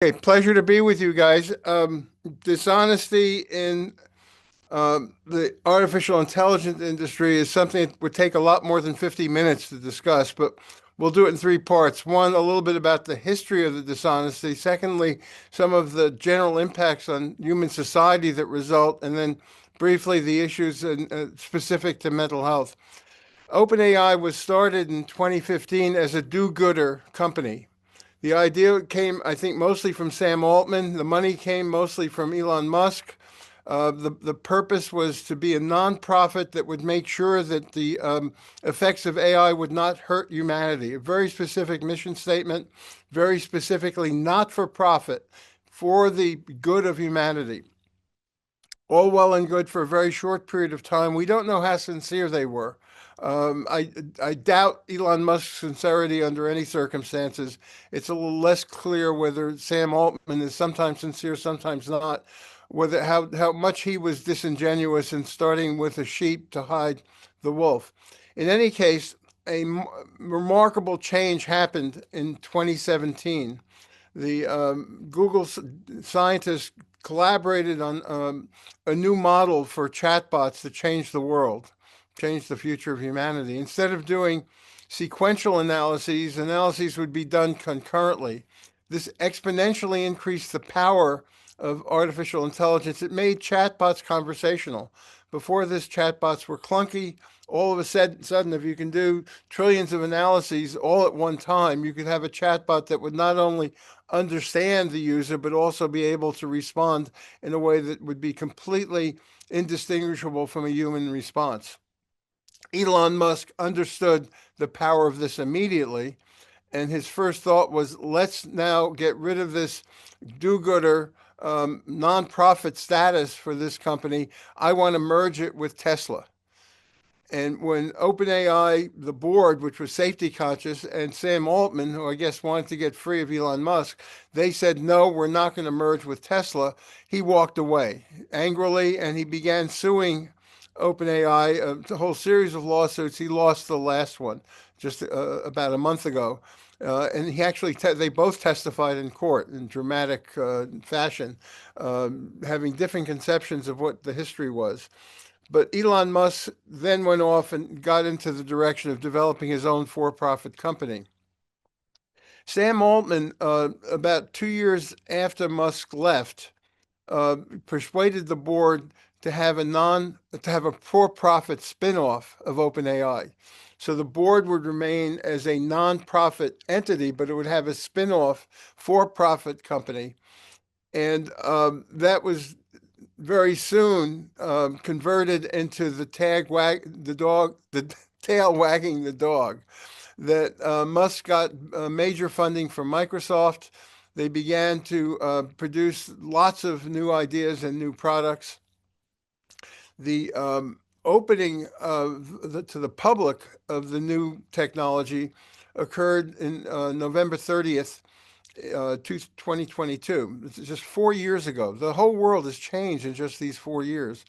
Okay, pleasure to be with you guys. Dishonesty in the artificial intelligence industry is something that would take a lot more than 50 minutes to discuss, but we'll do it in three parts. One, a little bit about the history of the dishonesty. Secondly, some of the general impacts on human society that result, and then briefly the issues specific to mental health. OpenAI was started in 2015 as a do-gooder company. The idea came, I think, mostly from Sam Altman. The money came mostly from Elon Musk. The purpose was to be a nonprofit that would make sure that the effects of AI would not hurt humanity. A very specific mission statement, very specifically not for profit, for the good of humanity. All well and good for a very short period of time. We don't know how sincere they were. I doubt Elon Musk's sincerity under any circumstances. It's a little less clear whether Sam Altman is sometimes sincere, sometimes not, whether how much he was disingenuous in starting with a sheep to hide the wolf. In any case, a remarkable change happened in 2017. The Google scientists collaborated on a new model for chatbots to change the world, change the future of humanity. Instead of doing sequential analyses would be done concurrently. This exponentially increased the power of artificial intelligence. It made chatbots conversational. Before this, chatbots were clunky. All of a sudden, if you can do trillions of analyses all at one time, you could have a chatbot that would not only understand the user, but also be able to respond in a way that would be completely indistinguishable from a human response. Elon Musk understood the power of this immediately, and his first thought was, let's now get rid of this do-gooder nonprofit status for this company. I want to merge it with Tesla. And when OpenAI, the board, which was safety conscious, and Sam Altman, who I guess wanted to get free of Elon Musk, they said, no, we're not going to merge with Tesla. He walked away angrily, and he began suing OpenAI, a whole series of lawsuits. He lost the last one just about a month ago. And he actually, they both testified in court in dramatic fashion, having different conceptions of what the history was. But Elon Musk then went off and got into the direction of developing his own for-profit company. Sam Altman, about 2 years after Musk left, persuaded the board to have a for-profit spin-off of OpenAI. So the board would remain as a non-profit entity, but it would have a spin-off for-profit company. And that was very soon converted into the tail wagging the dog. That Musk got major funding from Microsoft. They began to produce lots of new ideas and new products. The opening to the public of the new technology occurred in November 30th, 2022. It's just 4 years ago. The whole world has changed in just these 4 years.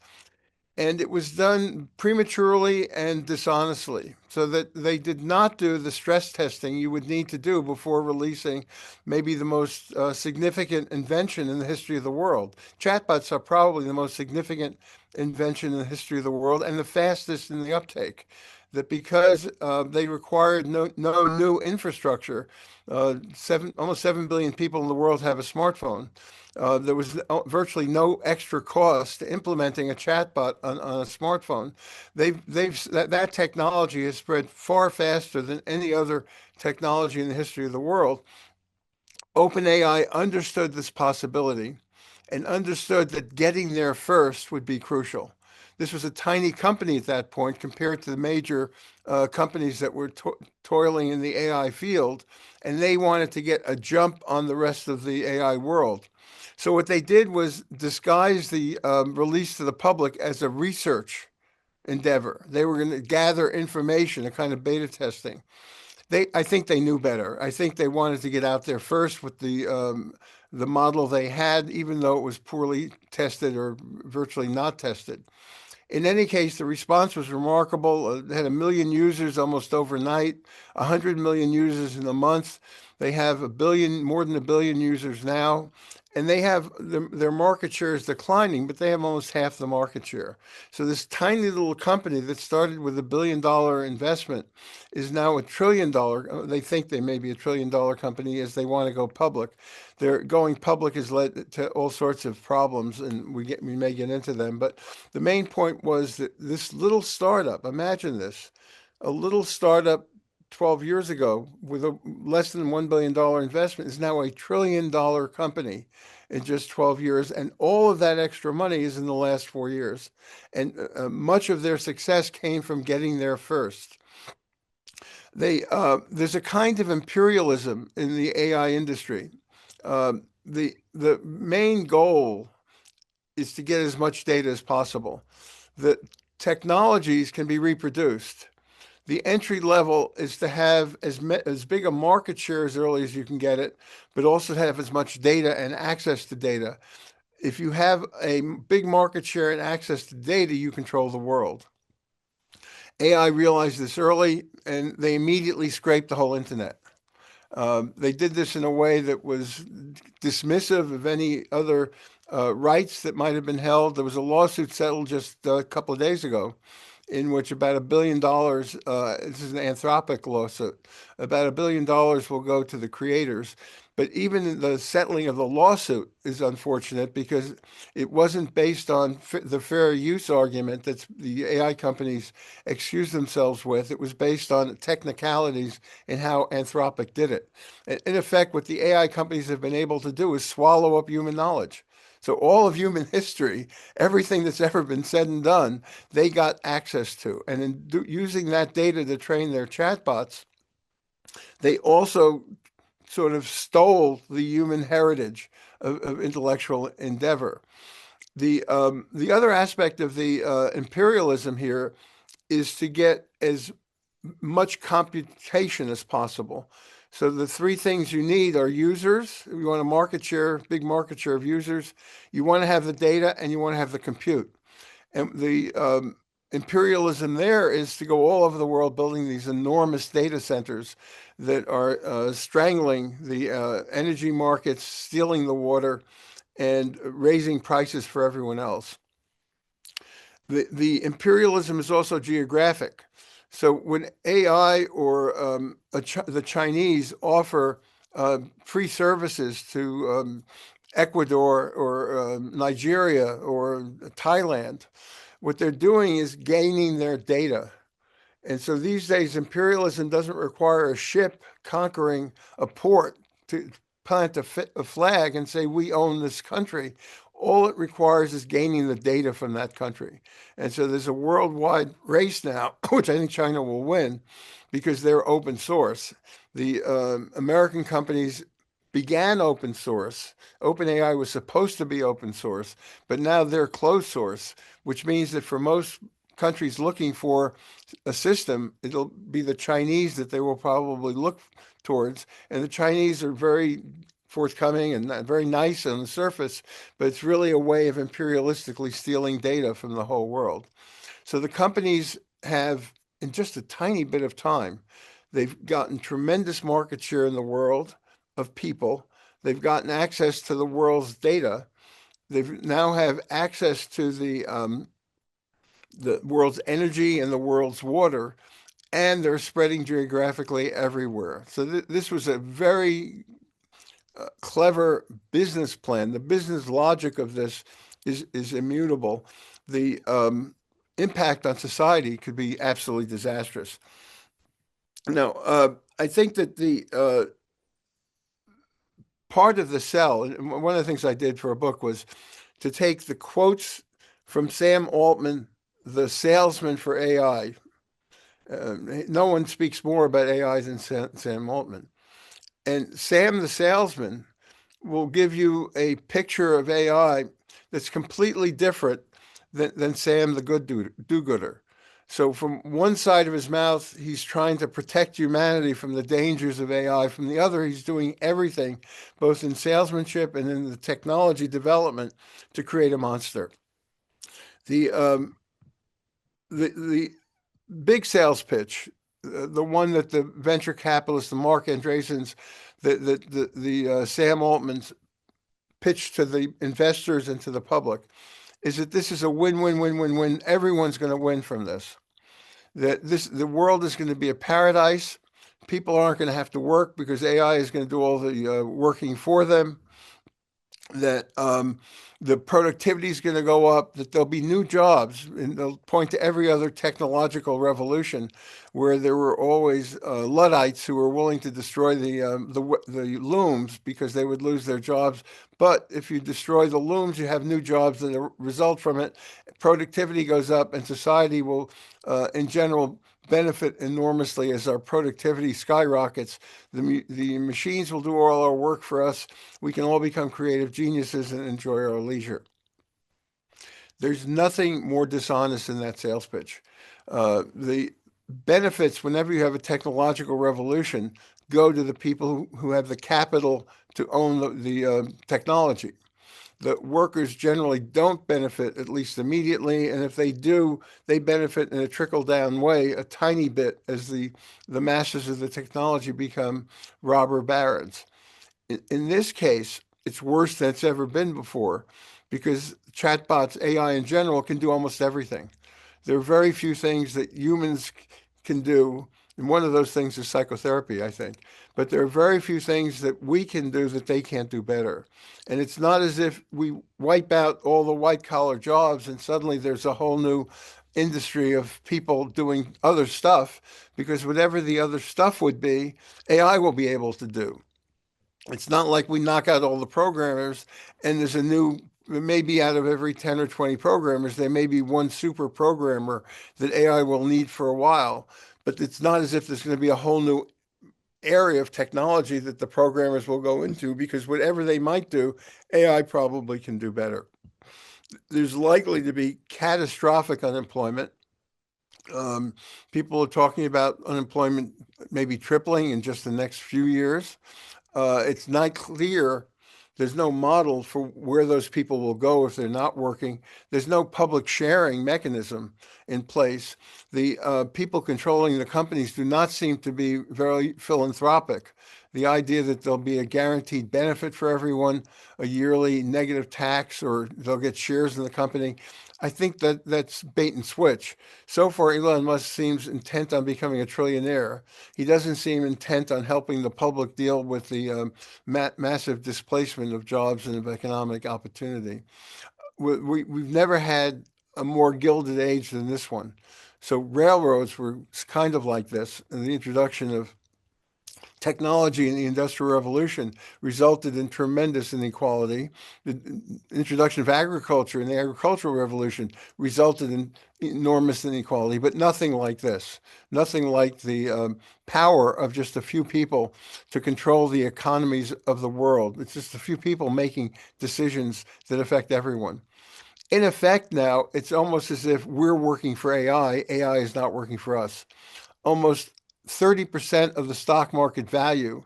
And it was done prematurely and dishonestly, so that they did not do the stress testing you would need to do before releasing maybe the most significant invention in the history of the world. Chatbots are probably the most significant invention in the history of the world and the fastest in the uptake. That because they required no new infrastructure, almost 7 billion people in the world have a smartphone. There was virtually no extra cost to implementing a chatbot on a smartphone. That technology has spread far faster than any other technology in the history of the world. OpenAI understood this possibility and understood that getting there first would be crucial. This was a tiny company at that point compared to the major companies that were toiling in the AI field, and they wanted to get a jump on the rest of the AI world. So what they did was disguise the release to the public as a research endeavor. They were going to gather information, a kind of beta testing. I think they knew better. I think they wanted to get out there first with the model they had, even though it was poorly tested or virtually not tested. In any case, the response was remarkable. They had 1 million users almost overnight, 100 million users in a month. They have more than 1 billion users now, and they have their market share is declining, but they have almost half the market share. So this tiny little company that started with $1 billion investment is now $1 trillion. They think they may be $1 trillion company as they want to go public. Their going public has led to all sorts of problems, and we may get into them. But the main point was that this little startup, imagine this, a little startup 12 years ago with a less than $1 billion investment is now $1 trillion company in just 12 years. And all of that extra money is in the last 4 years. And much of their success came from getting there first. There's a kind of imperialism in the AI industry. The main goal is to get as much data as possible. The technologies can be reproduced. The entry level is to have as big a market share as early as you can get it, but also have as much data and access to data. If you have a big market share and access to data, you control the world. AI realized this early, and they immediately scraped the whole internet. They did this in a way that was dismissive of any other rights that might have been held. There was a lawsuit settled just a couple of days ago in which about $1 billion, this is an Anthropic lawsuit, about $1 billion will go to the creators. But even the settling of the lawsuit is unfortunate because it wasn't based on the fair use argument that the AI companies excused themselves with. It was based on technicalities in how Anthropic did it. In effect, what the AI companies have been able to do is swallow up human knowledge. So all of human history, everything that's ever been said and done, they got access to. And in using that data to train their chatbots, they also sort of stole the human heritage of intellectual endeavor. The other aspect of the imperialism here is to get as much computation as possible. So the three things you need are users. You want a market share, big market share of users. You want to have the data, and you want to have the compute. And the imperialism there is to go all over the world building these enormous data centers that are strangling the energy markets, stealing the water, and raising prices for everyone else. The imperialism is also geographic. So when AI or the Chinese offer free services to Ecuador or Nigeria or Thailand, what they're doing is gaining their data. And so these days, imperialism doesn't require a ship conquering a port to plant a flag and say, we own this country. All it requires is gaining the data from that country. And so there's a worldwide race now, which I think China will win because they're open source. The American companies began open source. OpenAI was supposed to be open source, but now they're closed source, which means that for most countries looking for a system, it'll be the Chinese that they will probably look towards. And the Chinese are very forthcoming and very nice on the surface, but it's really a way of imperialistically stealing data from the whole world. So the companies have, in just a tiny bit of time, they've gotten tremendous market share in the world of people. They've gotten access to the world's data. They now have access to the world's energy and the world's water, and they're spreading geographically everywhere. So this was a very clever business plan. The business logic of this is immutable. The impact on society could be absolutely disastrous. Now, I think that the part of the sell, and one of the things I did for a book was to take the quotes from Sam Altman, the salesman for AI. No one speaks more about AI than Sam Altman. And Sam the salesman will give you a picture of AI that's completely different than Sam the good do-gooder. So from one side of his mouth, he's trying to protect humanity from the dangers of AI. From the other, he's doing everything, both in salesmanship and in the technology development, to create a monster. The the big sales pitch, the one that the venture capitalists, the Mark Andreessens, the Sam Altmans pitched to the investors and to the public, is that this is a win-win-win-win-win. Everyone's going to win from this. That the world is going to be a paradise. People aren't going to have to work because AI is going to do all the working for them. That the productivity is going to go up, that there'll be new jobs, and they'll point to every other technological revolution where there were always Luddites who were willing to destroy the looms because they would lose their jobs. But if you destroy the looms, you have new jobs that result from it. Productivity goes up, and society will, in general, benefit enormously as our productivity skyrockets. The machines will do all our work for us. We can all become creative geniuses and enjoy our leisure. There's nothing more dishonest than that sales pitch. The benefits, whenever you have a technological revolution, go to the people who have the capital to own the technology. The workers generally don't benefit, at least immediately, and if they do, they benefit in a trickle-down way, a tiny bit, as the masters of the technology become robber barons. In this case, it's worse than it's ever been before, because chatbots, AI in general, can do almost everything. There are very few things that humans can do, and one of those things is psychotherapy, I think. But there are very few things that we can do that they can't do better. And it's not as if we wipe out all the white collar jobs and suddenly there's a whole new industry of people doing other stuff, because whatever the other stuff would be, AI will be able to do. It's not like we knock out all the programmers and there's a new, maybe out of every 10 or 20 programmers, there may be one super programmer that AI will need for a while. But it's not as if there's going to be a whole new area of technology that the programmers will go into, because whatever they might do, AI probably can do better. There's likely to be catastrophic unemployment. People are talking about unemployment maybe tripling in just the next few years. It's not clear. There's no model for where those people will go if they're not working. There's no public sharing mechanism in place. The people controlling the companies do not seem to be very philanthropic. The idea that there'll be a guaranteed benefit for everyone, a yearly negative tax, or they'll get shares in the company, I think that that's bait and switch. So far, Elon Musk seems intent on becoming a trillionaire. He doesn't seem intent on helping the public deal with the massive displacement of jobs and of economic opportunity. We've never had a more gilded age than this one. So railroads were kind of like this, and the introduction of technology in the Industrial Revolution resulted in tremendous inequality. The introduction of agriculture in the Agricultural Revolution resulted in enormous inequality, but nothing like this. Nothing like the power of just a few people to control the economies of the world. It's just a few people making decisions that affect everyone. In effect now, it's almost as if we're working for AI. AI is not working for us. Almost 30% of the stock market value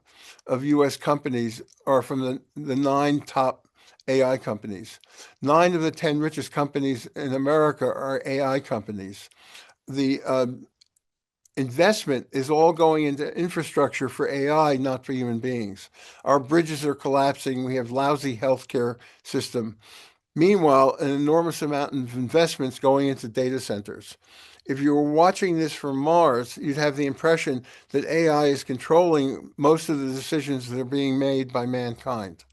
of US companies are from the 9 top AI companies. 9 of the 10 richest companies in America are AI companies. The investment is all going into infrastructure for AI, not for human beings. Our bridges are collapsing. We have lousy healthcare system. Meanwhile, an enormous amount of investments going into data centers. If you were watching this from Mars, you'd have the impression that AI is controlling most of the decisions that are being made by mankind.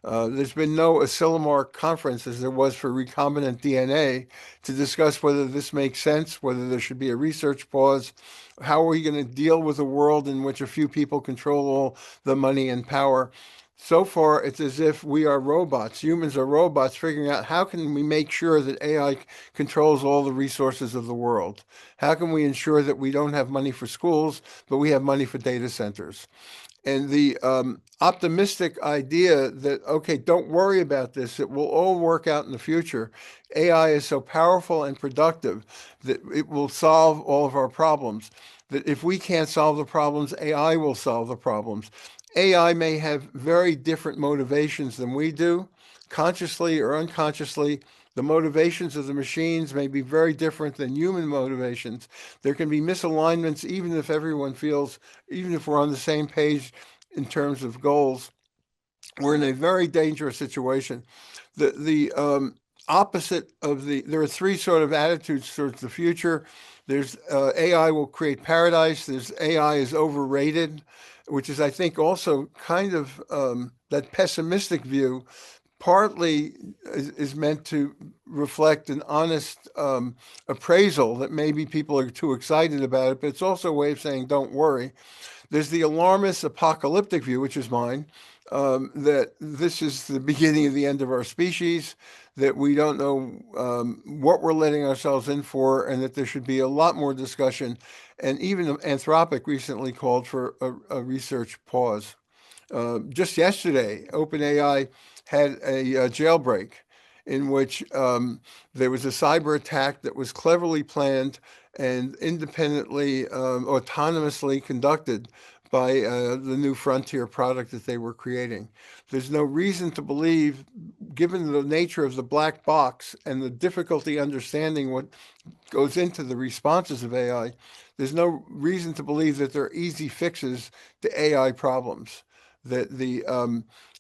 There's been no Asilomar conference, as there was for recombinant DNA, to discuss whether this makes sense, whether there should be a research pause. How are we going to deal with a world in which a few people control all the money and power? So far, it's as if we are robots. Humans are robots figuring out how can we make sure that AI controls all the resources of the world? How can we ensure that we don't have money for schools, but we have money for data centers? And the optimistic idea that, okay, don't worry about this, it will all work out in the future. AI is so powerful and productive that it will solve all of our problems. That if we can't solve the problems, AI will solve the problems. AI may have very different motivations than we do, consciously or unconsciously. The motivations of the machines may be very different than human motivations. There can be misalignments even if everyone feels, even if we're on the same page in terms of goals. We're in a very dangerous situation. The opposite of there are three sort of attitudes towards the future. There's AI will create paradise. There's AI is overrated, which is, I think, also kind of that pessimistic view partly is meant to reflect an honest appraisal that maybe people are too excited about it, but it's also a way of saying, don't worry. There's the alarmist apocalyptic view, which is mine, that this is the beginning of the end of our species, that we don't know what we're letting ourselves in for, and that there should be a lot more discussion. And even Anthropic recently called for a research pause. Just yesterday, OpenAI had a jailbreak in which there was a cyber attack that was cleverly planned and independently, autonomously conducted by the new frontier product that they were creating. There's no reason to believe, given the nature of the black box and the difficulty understanding what goes into the responses of AI, there's no reason to believe that there are easy fixes to AI problems. That the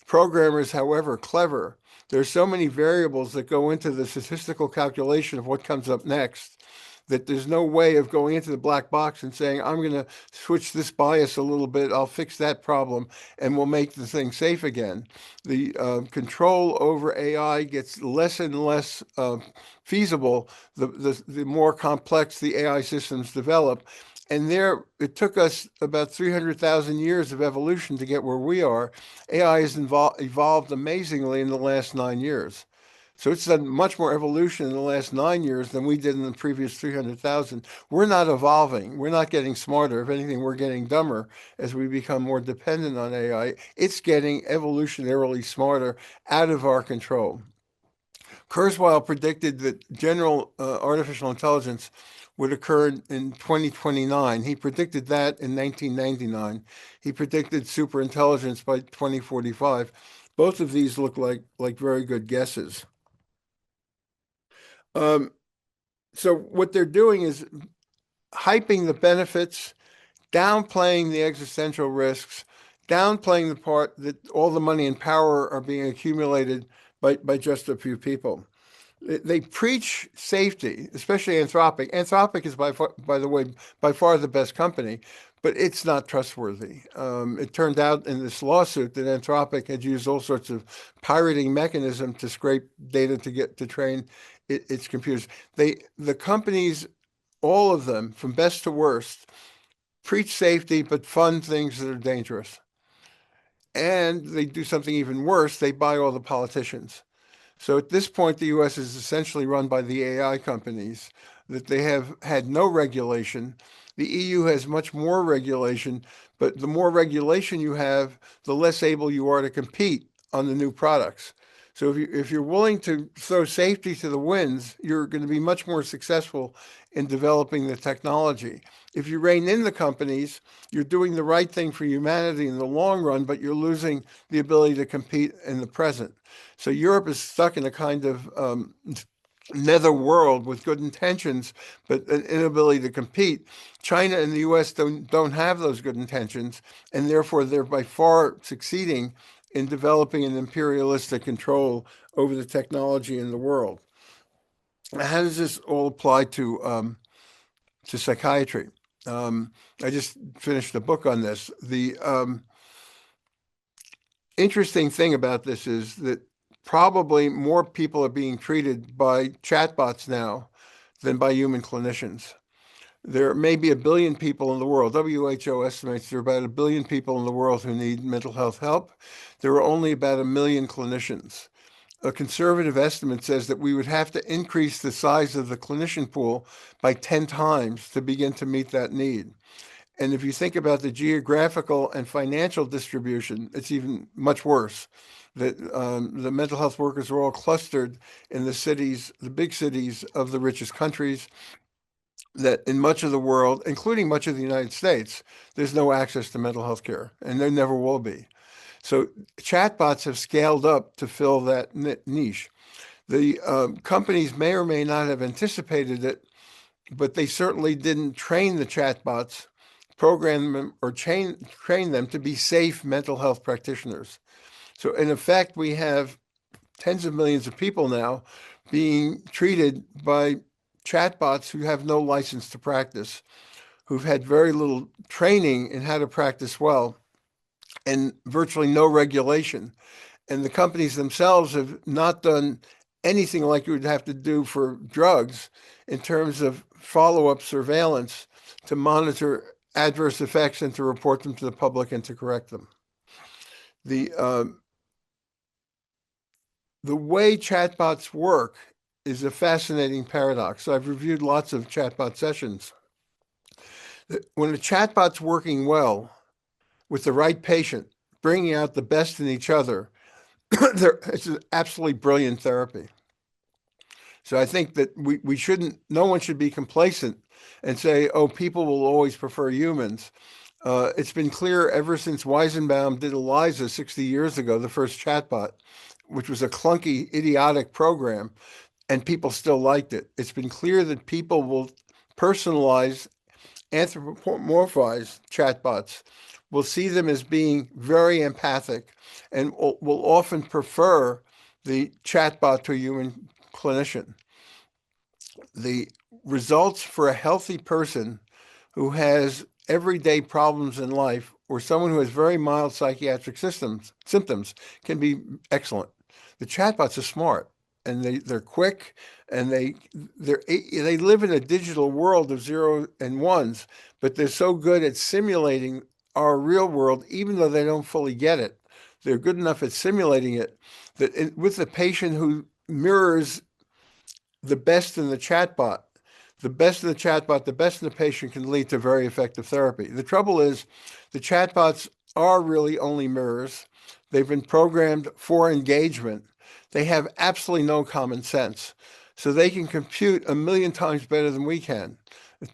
programmers, however clever, there's so many variables that go into the statistical calculation of what comes up next that there's no way of going into the black box and saying, I'm going to switch this bias a little bit, I'll fix that problem, and we'll make the thing safe again. The control over AI gets less and less feasible the more complex the AI systems develop. And it took us about 300,000 years of evolution to get where we are. AI has evolved amazingly in the last 9 years. So it's done much more evolution in the last 9 years than we did in the previous 300,000. We're not evolving. We're not getting smarter. If anything, we're getting dumber as we become more dependent on AI. It's getting evolutionarily smarter out of our control. Kurzweil predicted that general artificial intelligence would occur in 2029. He predicted that in 1999. He predicted superintelligence by 2045. Both of these look like very good guesses. So what they're doing is hyping the benefits, downplaying the existential risks, downplaying the part that all the money and power are being accumulated by just a few people. They preach safety, especially Anthropic. Anthropic is by the way, by far the best company, but it's not trustworthy. It turned out in this lawsuit that Anthropic had used all sorts of pirating mechanism to scrape data to train its computers. The companies, all of them, from best to worst, preach safety but fund things that are dangerous. And they do something even worse. They buy all the politicians. So at this point, the US is essentially run by the AI companies, that they have had no regulation. The EU has much more regulation, but the more regulation you have, the less able you are to compete on the new products. So if you're willing to throw safety to the winds, you're going to be much more successful in developing the technology. If you rein in the companies, you're doing the right thing for humanity in the long run, but you're losing the ability to compete in the present. So Europe is stuck in a kind of nether world with good intentions, but an inability to compete. China and the US don't have those good intentions, and therefore they're by far succeeding in developing an imperialistic control over the technology in the world. How does this all apply to psychiatry? I just finished a book on this. The interesting thing about this is that probably more people are being treated by chatbots now than by human clinicians. There may be 1 billion people in the world. WHO estimates there are about 1 billion people in the world who need mental health help. There are only about 1 million clinicians. A conservative estimate says that we would have to increase the size of the clinician pool by 10 times to begin to meet that need. And if you think about the geographical and financial distribution, it's even much worse. That the mental health workers are all clustered in the cities, the big cities of the richest countries, that in much of the world, including much of the United States, there's no access to mental health care, and there never will be. So chatbots have scaled up to fill that niche. The companies may or may not have anticipated it, but they certainly didn't train the chatbots, program them, or train them to be safe mental health practitioners. So in effect, we have tens of millions of people now being treated by chatbots who have no license to practice, who've had very little training in how to practice well, and virtually no regulation. And the companies themselves have not done anything like you would have to do for drugs in terms of follow-up surveillance to monitor adverse effects and to report them to the public and to correct them. The way chatbots work is a fascinating paradox. So I've reviewed lots of chatbot sessions. When a chatbot's working well with the right patient, bringing out the best in each other, it's an absolutely brilliant therapy. So I think that we shouldn't, no one should be complacent and say, oh, people will always prefer humans. It's been clear ever since Weizenbaum did ELIZA 60 years ago, the first chatbot, which was a clunky, idiotic program, and people still liked it. It's been clear that people will personalize, anthropomorphize chatbots, will see them as being very empathic, and will often prefer the chatbot to a human clinician. The results for a healthy person who has everyday problems in life or someone who has very mild psychiatric symptoms can be excellent. The chatbots are smart and they're quick, and they live in a digital world of zero and ones, but they're so good at simulating our real world, even though they don't fully get it. They're good enough at simulating it that with the patient who mirrors the best in the chatbot, the best in the patient can lead to very effective therapy. The trouble is the chatbots are really only mirrors. They've been programmed for engagement. They have absolutely no common sense. So they can compute 1,000,000 times better than we can.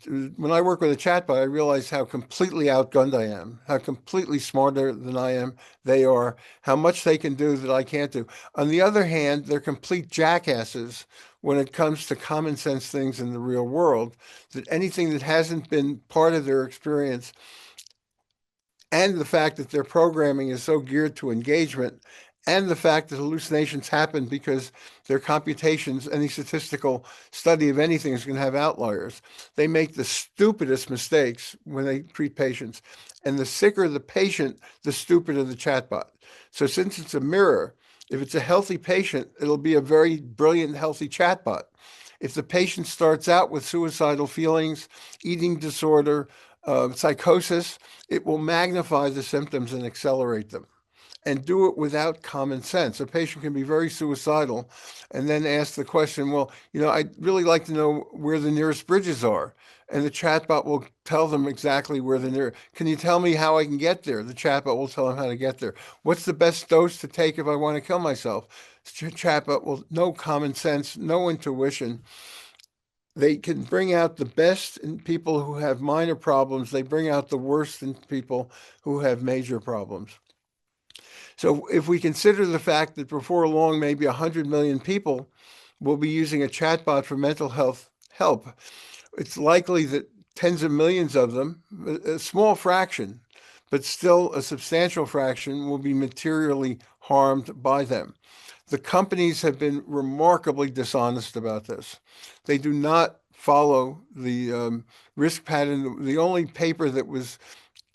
When I work with a chatbot, I realize how completely outgunned I am, how completely smarter than I am they are, how much they can do that I can't do. On the other hand, they're complete jackasses when it comes to common sense things in the real world, that anything that hasn't been part of their experience, and the fact that their programming is so geared to engagement, and the fact that hallucinations happen because their computations, any statistical study of anything is going to have outliers. They make the stupidest mistakes when they treat patients. And the sicker the patient, the stupider the chatbot. So since it's a mirror, if it's a healthy patient, it'll be a very brilliant, healthy chatbot. If the patient starts out with suicidal feelings, eating disorder, psychosis, it will magnify the symptoms and accelerate them, and do it without common sense. A patient can be very suicidal and then ask the question, well, I'd really like to know where the nearest bridges are. And the chatbot will tell them exactly where can you tell me how I can get there? The chatbot will tell them how to get there. What's the best dose to take if I want to kill myself? Chatbot will, no common sense, no intuition. They can bring out the best in people who have minor problems. They bring out the worst in people who have major problems. So if we consider the fact that before long, maybe 100 million people will be using a chatbot for mental health help, it's likely that tens of millions of them, a small fraction, but still a substantial fraction, will be materially harmed by them. The companies have been remarkably dishonest about this. They do not follow the risk pattern. The only paper that was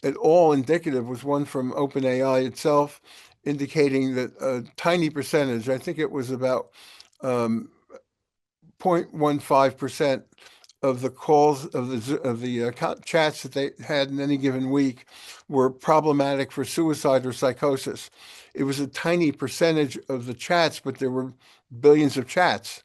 at all indicative was one from OpenAI itself, indicating that a tiny percentage, I think it was about 0.15% of the calls of the chats that they had in any given week were problematic for suicide or psychosis. It was a tiny percentage of the chats, but there were billions of chats.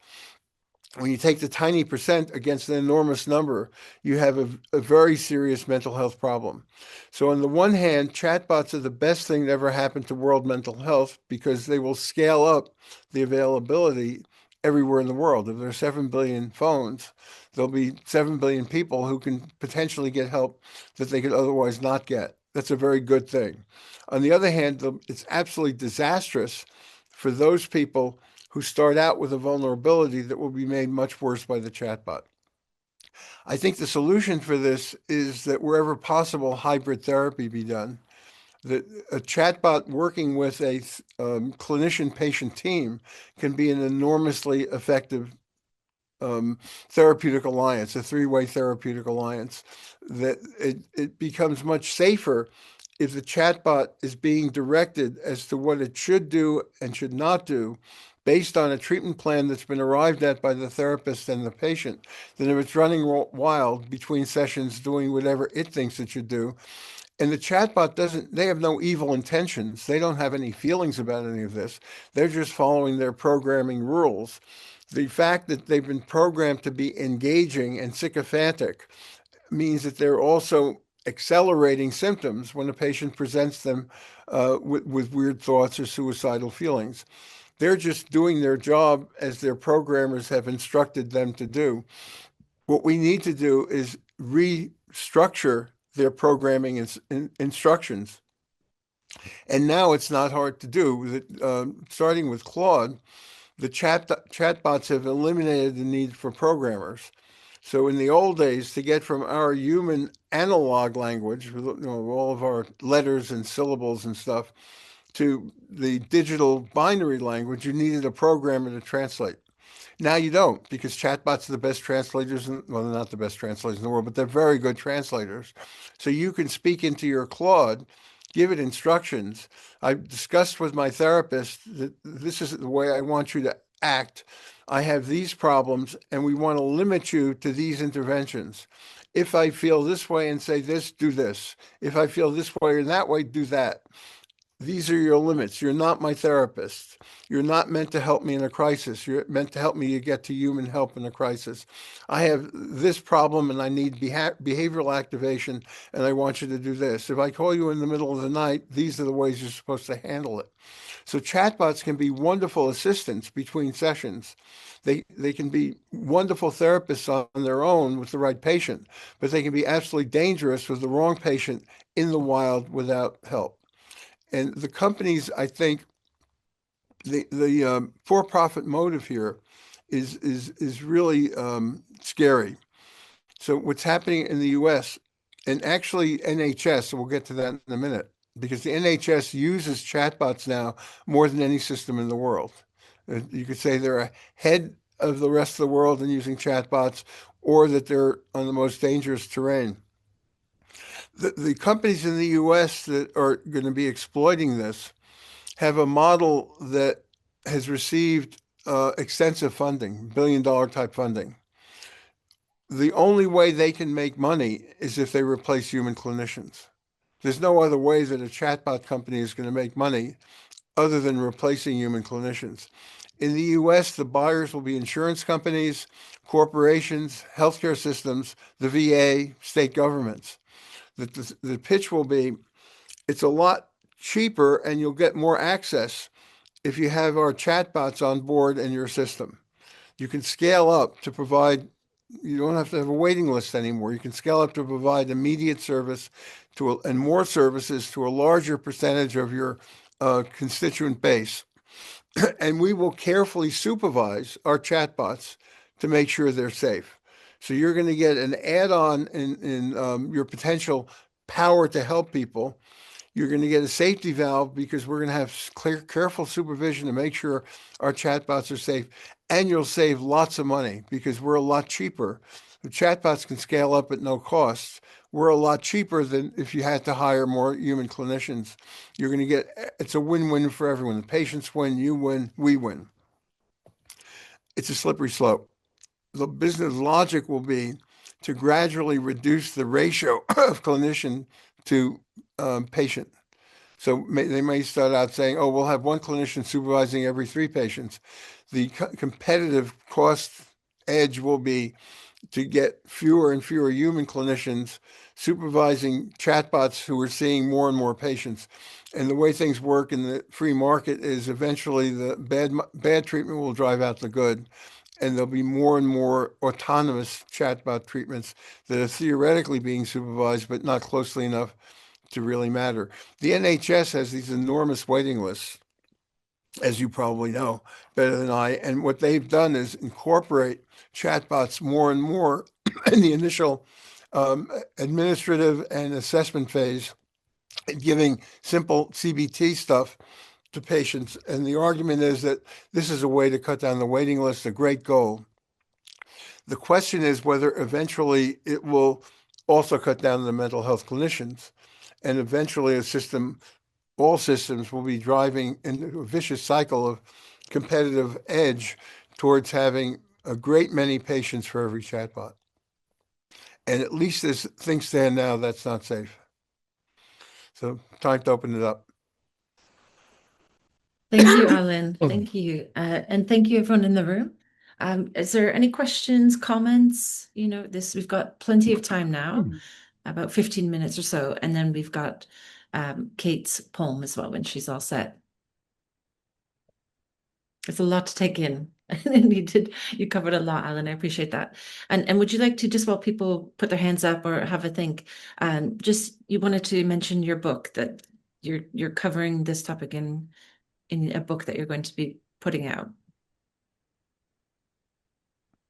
When you take the tiny percent against an enormous number, you have a very serious mental health problem. So on the one hand, chatbots are the best thing that ever happened to world mental health because they will scale up the availability everywhere in the world. If there are 7 billion phones, there'll be 7 billion people who can potentially get help that they could otherwise not get. That's a very good thing. On the other hand, it's absolutely disastrous for those people who start out with a vulnerability that will be made much worse by the chatbot. I think the solution for this is that wherever possible, hybrid therapy be done. That a chatbot working with a clinician-patient team can be an enormously effective therapeutic alliance, a three-way therapeutic alliance, that it becomes much safer if the chatbot is being directed as to what it should do and should not do based on a treatment plan that's been arrived at by the therapist and the patient, than if it's running wild between sessions doing whatever it thinks it should do. And the chatbot doesn't, they have no evil intentions. They don't have any feelings about any of this. They're just following their programming rules. The fact that they've been programmed to be engaging and sycophantic means that they're also accelerating symptoms when a patient presents them with weird thoughts or suicidal feelings. They're just doing their job as their programmers have instructed them to do. What we need to do is restructure their programming instructions. And now it's not hard to do. Starting with Claude, the chatbots have eliminated the need for programmers. So in the old days, to get from our human analog language, all of our letters and syllables and stuff, to the digital binary language, you needed a programmer to translate. Now you don't, because chatbots are the best translators, well, they're not the best translators in the world, but they're very good translators. So you can speak into your Claude, give it instructions. I've discussed with my therapist that this is the way I want you to act. I have these problems, and we want to limit you to these interventions. If I feel this way and say this, do this. If I feel this way or that way, do that. These are your limits. You're not my therapist. You're not meant to help me in a crisis. You're meant to help me to get to human help in a crisis. I have this problem and I need behavioral activation, and I want you to do this. If I call you in the middle of the night, these are the ways you're supposed to handle it. So chatbots can be wonderful assistants between sessions. They can be wonderful therapists on their own with the right patient, but they can be absolutely dangerous with the wrong patient in the wild without help. And the companies, I think, the for-profit motive here is really scary. So what's happening in the U.S. and actually NHS, so we'll get to that in a minute, because the NHS uses chatbots now more than any system in the world. You could say they're ahead of the rest of the world in using chatbots, or that they're on the most dangerous terrain. The companies in the US that are going to be exploiting this have a model that has received extensive funding, billion-dollar type funding. The only way they can make money is if they replace human clinicians. There's no other way that a chatbot company is going to make money other than replacing human clinicians. In the US, the buyers will be insurance companies, corporations, healthcare systems, the VA, state governments. The pitch will be, it's a lot cheaper and you'll get more access if you have our chatbots on board in your system. You can scale up to provide, you don't have to have a waiting list anymore. You can scale up to provide immediate service and more services to a larger percentage of your constituent base. And we will carefully supervise our chatbots to make sure they're safe. So you're going to get an add-on in your potential power to help people. You're going to get a safety valve because we're going to have careful supervision to make sure our chatbots are safe. And you'll save lots of money because we're a lot cheaper. The chatbots can scale up at no cost. We're a lot cheaper than if you had to hire more human clinicians. You're going to get, it's a win-win for everyone. The patients win, you win, we win. It's a slippery slope. The business logic will be to gradually reduce the ratio of clinician to patient. So they may start out saying, oh, we'll have one clinician supervising every 3 patients. The competitive cost edge will be to get fewer and fewer human clinicians supervising chatbots who are seeing more and more patients. And the way things work in the free market is eventually the bad treatment will drive out the good. And there'll be more and more autonomous chatbot treatments that are theoretically being supervised, but not closely enough to really matter. The NHS has these enormous waiting lists. as you probably know better than I. And what they've done is incorporate chatbots more and more in the initial administrative and assessment phase, giving simple CBT stuff to patients. And the argument is that this is a way to cut down the waiting list, a great goal. The question is whether eventually it will also cut down the mental health clinicians, and eventually all systems will be driving into a vicious cycle of competitive edge towards having a great many patients for every chatbot. And at least as things stand now, that's not safe. So time to open it up. Thank you, Alan. Thank you. And thank you, everyone in the room. Is there any questions, comments? We've got plenty of time now, about 15 minutes or so. And then we've got Kate's poem as well when she's all set. It's a lot to take in. And you covered a lot, Alan. I appreciate that. And would you like to, just while people put their hands up or have a think, just you wanted to mention your book that you're covering this topic in a book that you're going to be putting out?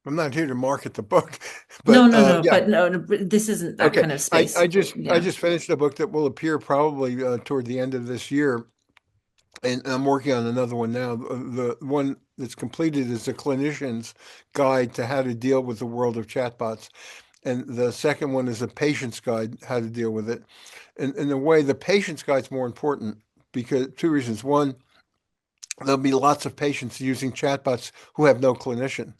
I'm not here to market the book, No, but no, no, yeah. but no, this isn't that Okay. kind of I, space. I just I Yeah, just finished a book that will appear probably toward the end of this year, and I'm working on another one now. The one that's completed is a clinician's guide to how to deal with the world of chatbots, and the second one is a patient's guide how to deal with it. And in a way, the patient's guide's more important because two reasons. One, there'll be lots of patients using chatbots who have no clinician.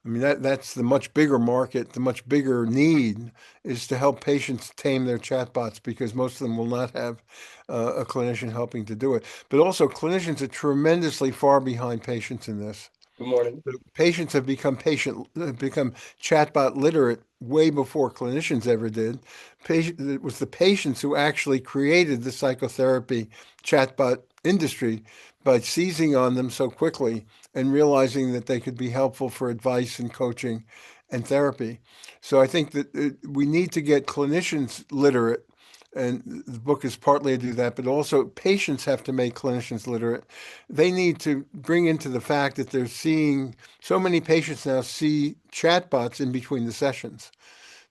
I mean, that's the much bigger market, the much bigger need is to help patients tame their chatbots because most of them will not have a clinician helping to do it. But also, clinicians are tremendously far behind patients in this. Good morning. The patients have become chatbot literate way before clinicians ever did. It was the patients who actually created the psychotherapy chatbot industry by seizing on them so quickly and realizing that they could be helpful for advice and coaching and therapy. So I think that we need to get clinicians literate, and the book is partly to do that, but also patients have to make clinicians literate. They need to bring into the fact that they're seeing so many patients now see chatbots in between the sessions.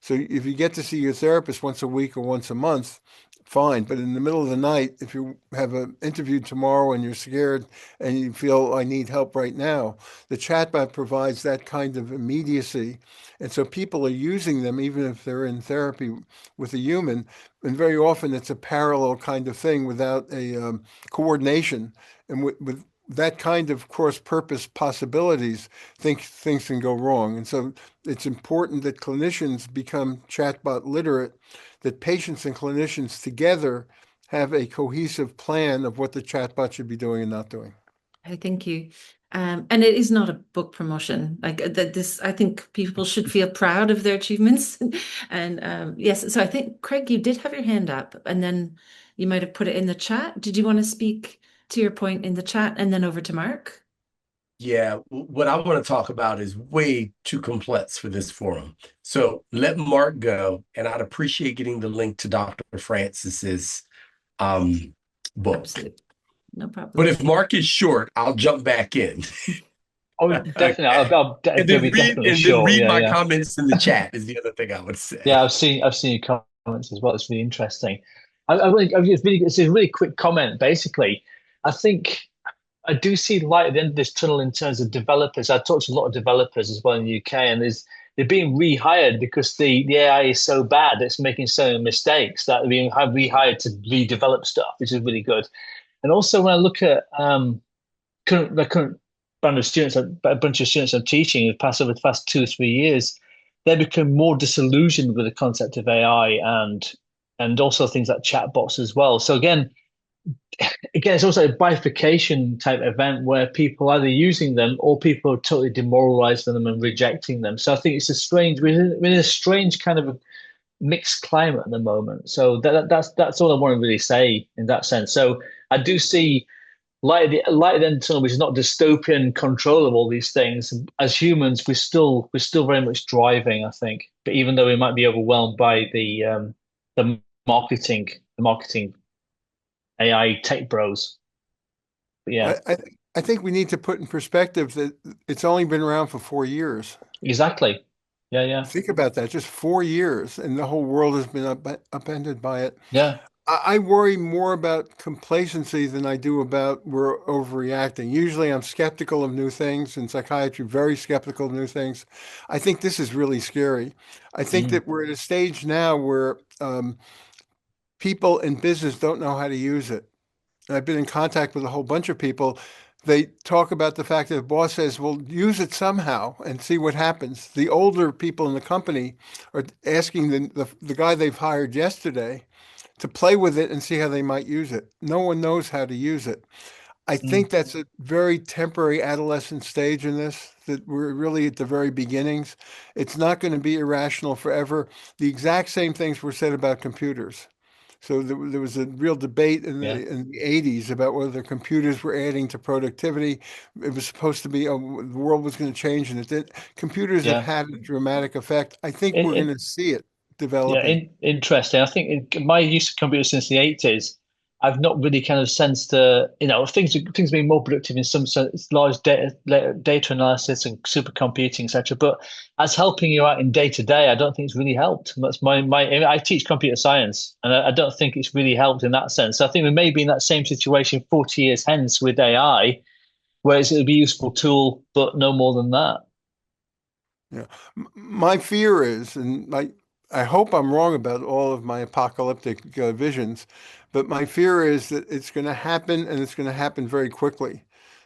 So if you get to see your therapist once a week or once a month, fine. But in the middle of the night, if you have an interview tomorrow and you're scared and you feel I need help right now, the chatbot provides that kind of immediacy. And so people are using them even if they're in therapy with a human. And very often it's a parallel kind of thing without a coordination. And with that kind of cross purpose possibilities, things can go wrong. And so it's important that clinicians become chatbot literate, that patients and clinicians together have a cohesive plan of what the chatbot should be doing and not doing. I thank you. And it is not a book promotion. Like that, this, I think people should feel proud of their achievements. And yes, so I think Craig, you did have your hand up, and then you might have put it in the chat. Did you want to speak to your point in the chat, and then over to Mark? Yeah, what I want to talk about is way too complex for this forum. So let Mark go, and I'd appreciate getting the link to Dr. Francis's book. Absolutely, no But problem. if Mark is short, I'll jump back in. Oh, definitely. Okay. It's gonna be definitely And then short. read Yeah, my yeah, comments in the chat is the other thing I would yeah. say. I've seen your comments as well. It's really interesting. It's a really quick comment. Basically, I think I do see light at the end of this tunnel in terms of developers. I talked to a lot of developers as well in the UK, and they're being rehired because the AI is so bad, it's making so many mistakes that they're being rehired to redevelop stuff, which is really good. And also when I look at the current band of students, a bunch of students I'm teaching who've passed over the past 2 or 3 years, they become more disillusioned with the concept of AI and also things like chatbots as well. So again, it's also a bifurcation type event where people are either using them or people are totally demoralized with them and rejecting them. So I think we're in a strange kind of mixed climate at the moment. So that's all I want to really say in that sense. So I do see light at the end of the tunnel, which is not dystopian control of all these things. As humans, we're still very much driving, I think. But even though we might be overwhelmed by the marketing AI tech bros. But yeah, I think we need to put in perspective that it's only been around for 4 years. exactly. Yeah, yeah, Think about that, just 4 years, and the whole world has been upended by it. yeah, I worry more about complacency than I do about we're overreacting. Usually I'm skeptical of new things in psychiatry, very skeptical of new things. I think this is really scary. I think mm, that we're at a stage now where people in business don't know how to use it. And I've been in contact with a whole bunch of people. They talk about the fact that the boss says, well, use it somehow and see what happens. The older people in the company are asking the guy they've hired yesterday to play with it and see how they might use it. No one knows how to use it. I mm, think that's a very temporary adolescent stage in this, that we're really at the very beginnings. It's not going to be irrational forever. The exact same things were said about computers. So there was a real debate in yeah, the 80s about whether computers were adding to productivity. It was supposed to be, the world was going to change, and it did. Computers have yeah. had a dramatic effect. I think It, we're going it, to see it Yeah, developing. interesting. I think my use of computers since the 80s, I've not really kind of sensed things being more productive in some sense, large data analysis and supercomputing, etc. But as helping you out in day to day, I don't think it's really helped. That's I teach computer science, and I don't think it's really helped in that sense. So I think we may be in that same situation 40 years hence with AI, where it'll be a useful tool, but no more than that. Yeah. My fear is, and I hope I'm wrong about all of my apocalyptic visions, but my fear is that it's going to happen and it's going to happen very quickly.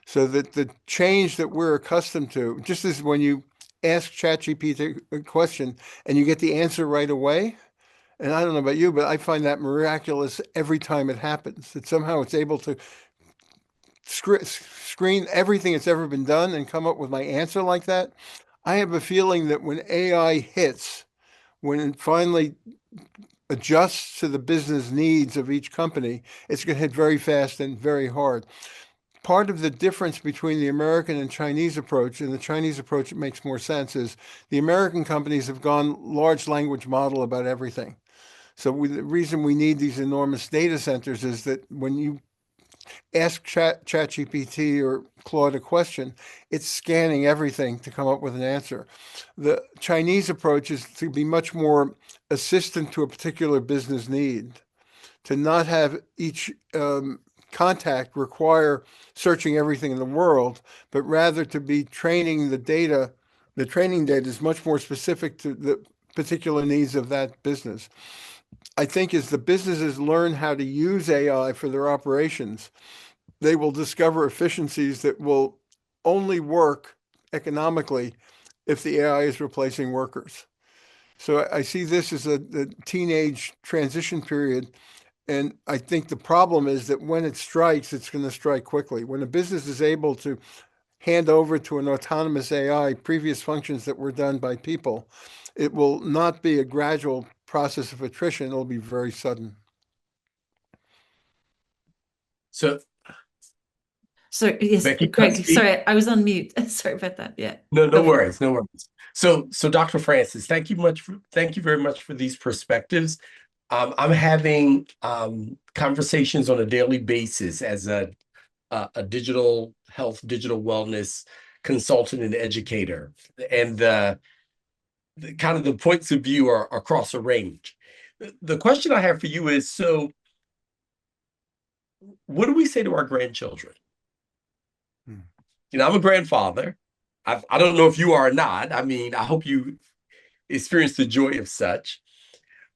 So that the change that we're accustomed to, just as when you ask ChatGPT a question and you get the answer right away, and I don't know about you, but I find that miraculous every time it happens, that somehow it's able to screen everything that's ever been done and come up with my answer like that. I have a feeling that when AI hits, when it finally adjusts to the business needs of each company, it's going to hit very fast and very hard. Part of the difference between the American and Chinese approach, and the Chinese approach makes more sense, is the American companies have gone large language model about everything. So the reason we need these enormous data centers is that when you ask ChatGPT or Claude a question, it's scanning everything to come up with an answer. The Chinese approach is to be much more assistant to a particular business need, to not have each contact require searching everything in the world, but rather to be training the data. The training data is much more specific to the particular needs of that business. I think as the businesses learn how to use AI for their operations, they will discover efficiencies that will only work economically if the AI is replacing workers. So I see this as a teenage transition period. And I think the problem is that when it strikes, it's going to strike quickly. When a business is able to hand over to an autonomous AI previous functions that were done by people, it will not be a gradual process of attrition. It'll be very sudden. So, So yes, Becky, can I Craig, speak? sorry, I was on mute. Sorry about that. Yeah. No, no Go for it. worries, no worries. So Dr. Francis, thank you very much for these perspectives. I'm having conversations on a daily basis as a digital health, digital wellness consultant and educator, and the kind of the points of view are across a range. The question I have for you is: so, what do we say to our grandchildren? Hmm. You know, I'm a grandfather. I don't know if you are or not. I mean, I hope you experience the joy of such.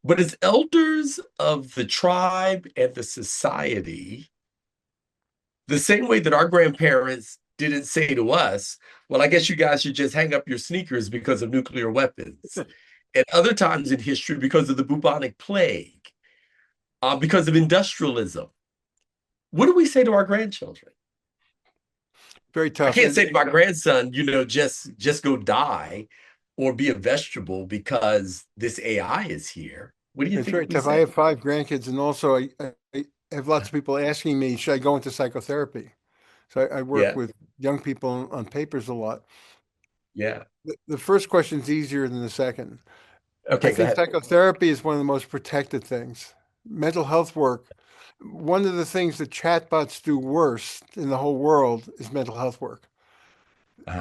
But as elders of the tribe and the society, the same way that our grandparents didn't say to us, well, I guess you guys should just hang up your sneakers because of nuclear weapons. And other times in history, because of the bubonic plague, because of industrialism. What do we say to our grandchildren? Very I tough. can't say to my grandson, you know, just go die or be a vegetable because this AI is here. What do you It's think very we tough. I say? have 5 grandkids, and also I have lots of people asking me, should I go into psychotherapy? So I work Yeah, with young people on papers a lot. yeah. The first question is easier than the second. I Okay, go think ahead. psychotherapy is one of the most protected things. Mental health work one of the things that chatbots do worst in the whole world is mental health work.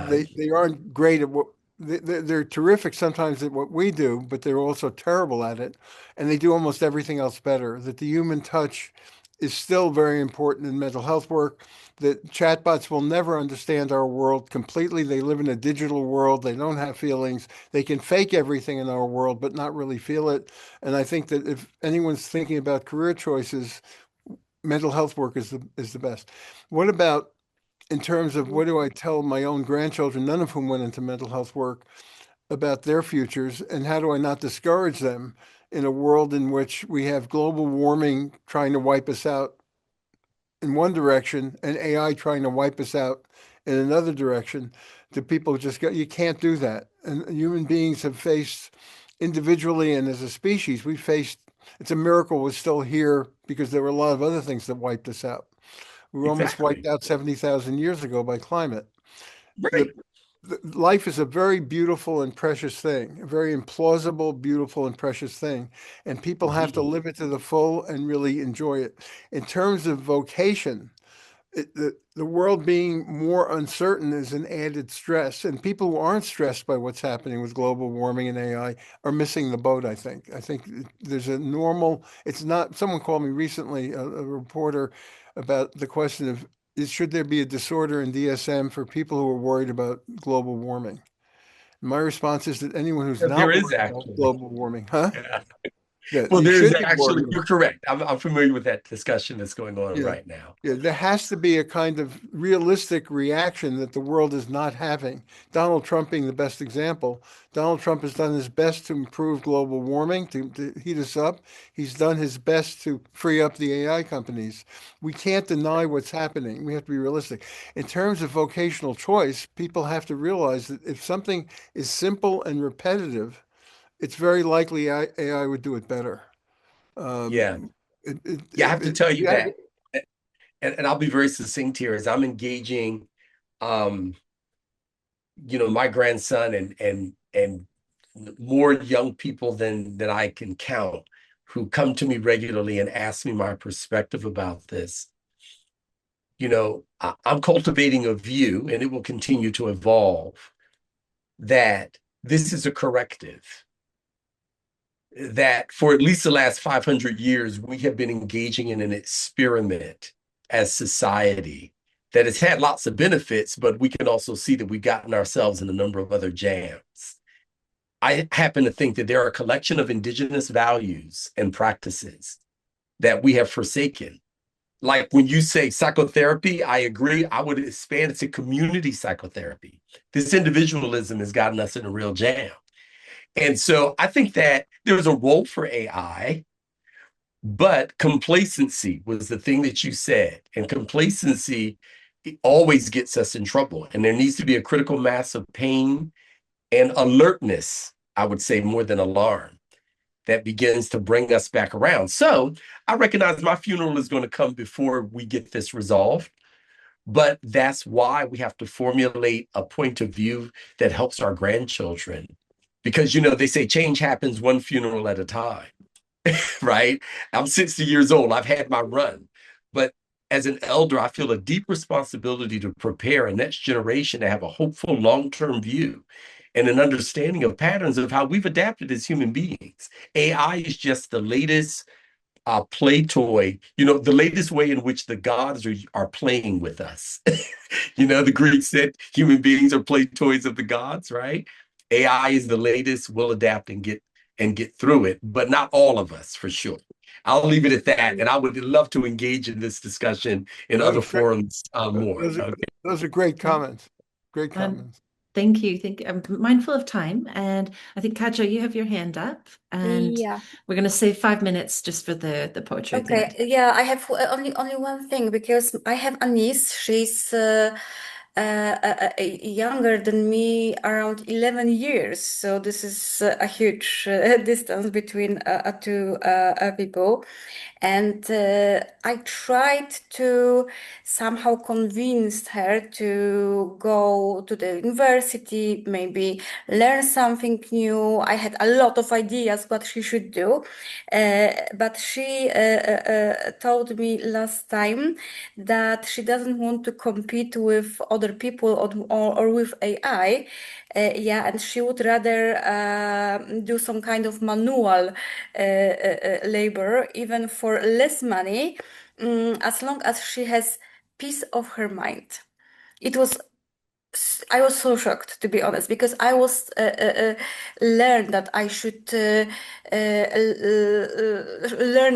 They aren't great at what they're terrific sometimes at what we do, but they're also terrible at it, and they do almost everything else better. That the human touch is still very important in mental health work. That chatbots will never understand our world completely. They live in a digital world. They don't have feelings. They can fake everything in our world, but not really feel it. And I think that if anyone's thinking about career choices, mental health work is the best. What about in terms of what do I tell my own grandchildren, none of whom went into mental health work, about their futures, and how do I not discourage them in a world in which we have global warming trying to wipe us out in one direction and AI trying to wipe us out in another direction? Do people just go, you can't do that? And human beings have faced individually and as a species, we faced, it's a miracle we're still here because there were a lot of other things that wiped us out. We were almost wiped Exactly. out 70,000 years ago by climate. Right. Life is a very beautiful and precious thing, a very implausible, beautiful, and precious thing. And people have to Mhm. live it to the full and really enjoy it. In terms of vocation, the world being more uncertain is an added stress. And people who aren't stressed by what's happening with global warming and AI are missing the boat, I think. I think there's a normal, it's not, someone called me recently, a reporter, about the question of should there be a disorder in DSM for people who are worried about global warming? My response is that anyone who's There not is worried about actually. global warming, huh? Yeah. Yeah, Well, you there is should be actually, worried. you're correct. I'm familiar with that discussion that's going on Yeah. right now. Yeah, there has to be a kind of realistic reaction that the world is not having. Donald Trump being the best example. Donald Trump has done his best to improve global warming, to heat us up. He's done his best to free up the AI companies. We can't deny what's happening. We have to be realistic. In terms of vocational choice, people have to realize that if something is simple and repetitive, it's very likely AI would do it better. Yeah. Um, Yeah, I have to tell you yeah, that, and I'll be very succinct here as I'm engaging, um, my grandson and more young people than I can count who come to me regularly and ask me my perspective about this. I'm cultivating a view, and it will continue to evolve, that this is a corrective, that for at least the last 500 years, we have been engaging in an experiment as society that has had lots of benefits, but we can also see that we've gotten ourselves in a number of other jams. I happen to think that there are a collection of indigenous values and practices that we have forsaken. Like when you say psychotherapy, I agree. I would expand it to community psychotherapy. This individualism has gotten us in a real jam. And so I think that there's a role for AI, but complacency was the thing that you said. And complacency always gets us in trouble. And there needs to be a critical mass of pain and alertness, I would say, more than alarm, that begins to bring us back around. So I recognize my funeral is going to come before we get this resolved. But that's why we have to formulate a point of view that helps our grandchildren. Because, they say change happens one funeral at a time, right? I'm 60 years old. I've had my run. But as an elder, I feel a deep responsibility to prepare a next generation to have a hopeful long-term view and an understanding of patterns of how we've adapted as human beings. AI is just the latest play toy, the latest way in which the gods are playing with us. The Greeks said human beings are play toys of the gods, right? AI is the latest. We'll adapt and get through it, but not all of us for sure. I'll leave it at that, and I would love to engage in this discussion in other forums more. those are, Okay. those are great Yeah. comments. Great comments. Thank you. I'm mindful of time, and I think Katja, you have your hand up, and Yeah. we're going to save 5 minutes just for the poetry at the Okay. end. Yeah, I have only one thing because I have a niece. She's younger than me, around 11 years. So this is a huge distance between two people. And I tried to somehow convince her to go to the university, maybe learn something new. I had a lot of ideas what she should do, but she told me last time that she doesn't want to compete with other people or with AI. Yeah, and she would rather do some kind of manual labor, even for less money, as long as she has peace of her mind. It was I was so shocked, to be honest, because I was learned that I should learn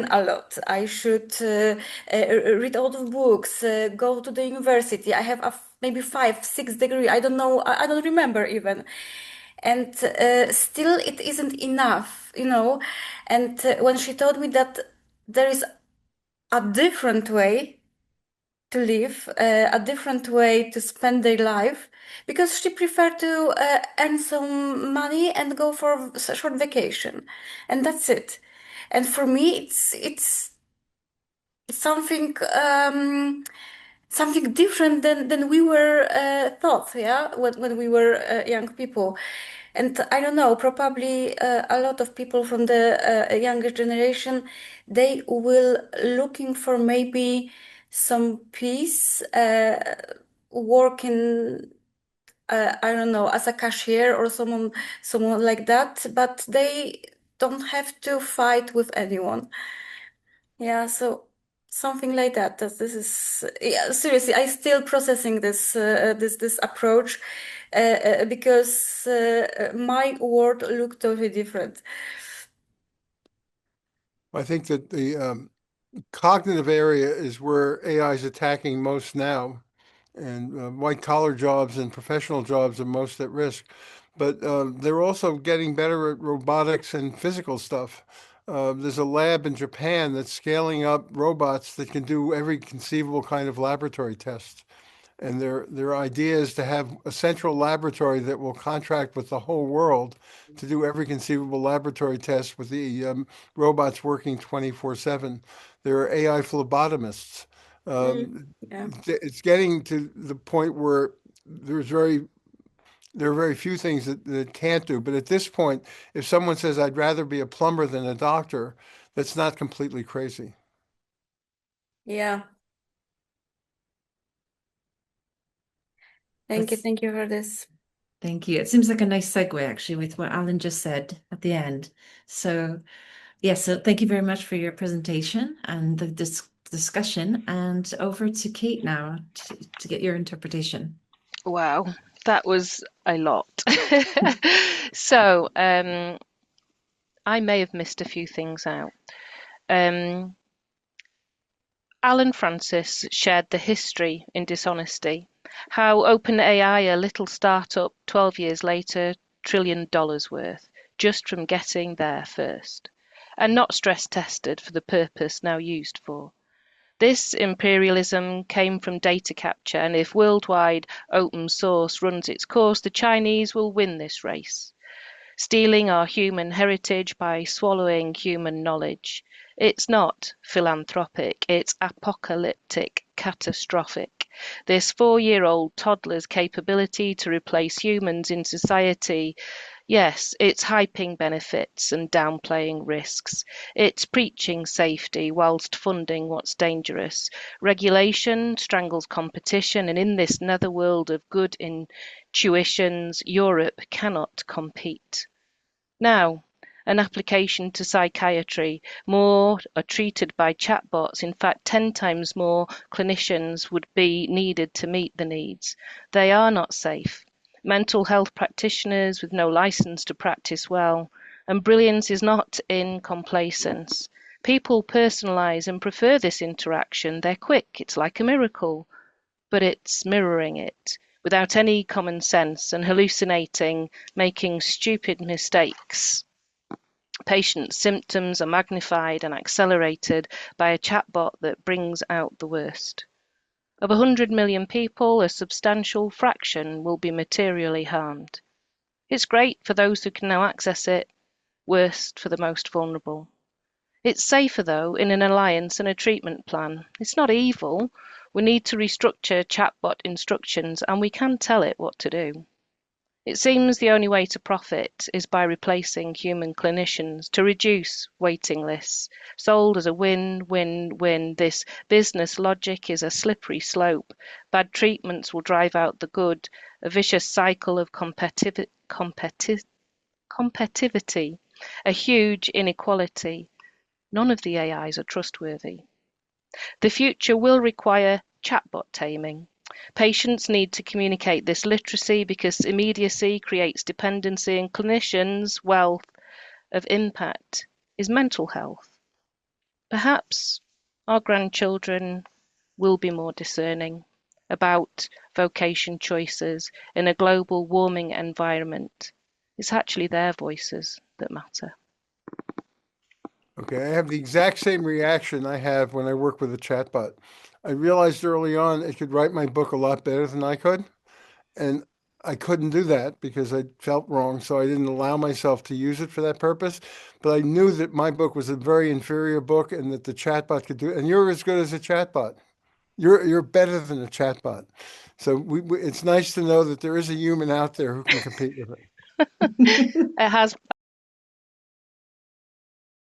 a lot. I should read a lot of books, go to the university. I have maybe 5, 6 degree. I don't know. I don't remember even. And still, it isn't enough, you know. And when she told me that there is a different way to live, a different way to spend their life, because she preferred to earn some money and go for a short vacation, and that's it. And for me, it's something something different than we were taught, yeah, when we were young people. And I don't know, probably a lot of people from the younger generation, they will looking for maybe some peace, working, I don't know, as a cashier or someone like that, but they don't have to fight with anyone. Yeah, so something like that. This is, yeah, seriously, I still processing this approach because my world looked totally different. I think that the cognitive area is where AI is attacking most now, and white collar jobs and professional jobs are most at risk. But they're also getting better at robotics and physical stuff. There's a lab in Japan that's scaling up robots that can do every conceivable kind of laboratory test. And their idea is to have a central laboratory that will contract with the whole world to do every conceivable laboratory test with the robots working 24/7. There are AI phlebotomists. Yeah. It's getting to the point where there are very few things that it can't do. But at this point, if someone says, I'd rather be a plumber than a doctor, that's not completely crazy. Yeah. Thank you. That's, Thank you for this. thank you. It seems like a nice segue actually with what Alan just said at the end. So yes, so thank you very much for your presentation and the discussion. And over to Kate now to get your interpretation. Wow, that was a lot. So, I may have missed a few things out. Alan Francis shared the history in dishonesty, how OpenAI, a little startup 12 years later, $1 trillion worth, just from getting there first, and not stress tested for the purpose now used for. This imperialism came from data capture, and if worldwide open source runs its course, the Chinese will win this race, stealing our human heritage by swallowing human knowledge. It's not philanthropic, it's apocalyptic, catastrophic. This 4-year-old toddler's capability to replace humans in society, yes, it's hyping benefits and downplaying risks. It's preaching safety whilst funding what's dangerous. Regulation strangles competition, and in this netherworld of good intuitions, Europe cannot compete. Now, an application to psychiatry. More are treated by chatbots. In fact, 10 times more clinicians would be needed to meet the needs. They are not safe. Mental health practitioners with no license to practice well. And brilliance is not in complacence. People personalize and prefer this interaction. They're quick. It's like a miracle. But it's mirroring it without any common sense and hallucinating, making stupid mistakes. Patient symptoms are magnified and accelerated by a chatbot that brings out the worst. Of 100 million people, a substantial fraction will be materially harmed. It's great for those who can now access it, worst for the most vulnerable. It's safer, though, in an alliance and a treatment plan. It's not evil. We need to restructure chatbot instructions, and we can tell it what to do. It seems the only way to profit is by replacing human clinicians to reduce waiting lists. Sold as a win, win, win. This business logic is a slippery slope. Bad treatments will drive out the good, a vicious cycle of competitivity, a huge inequality. None of the AIs are trustworthy. The future will require chatbot taming. Patients need to communicate this literacy because immediacy creates dependency, and clinicians' wealth of impact is mental health. Perhaps our grandchildren will be more discerning about vocation choices in a global warming environment. It's actually their voices that matter. Okay, I have the exact same reaction I have when I work with a chatbot. I realized early on it could write my book a lot better than I could, and I couldn't do that because I felt wrong, so I didn't allow myself to use it for that purpose. But I knew that my book was a very inferior book and that the chatbot could do it. And you're as good as a chatbot. You're better than a chatbot. So it's nice to know that there is a human out there who can compete with it. It has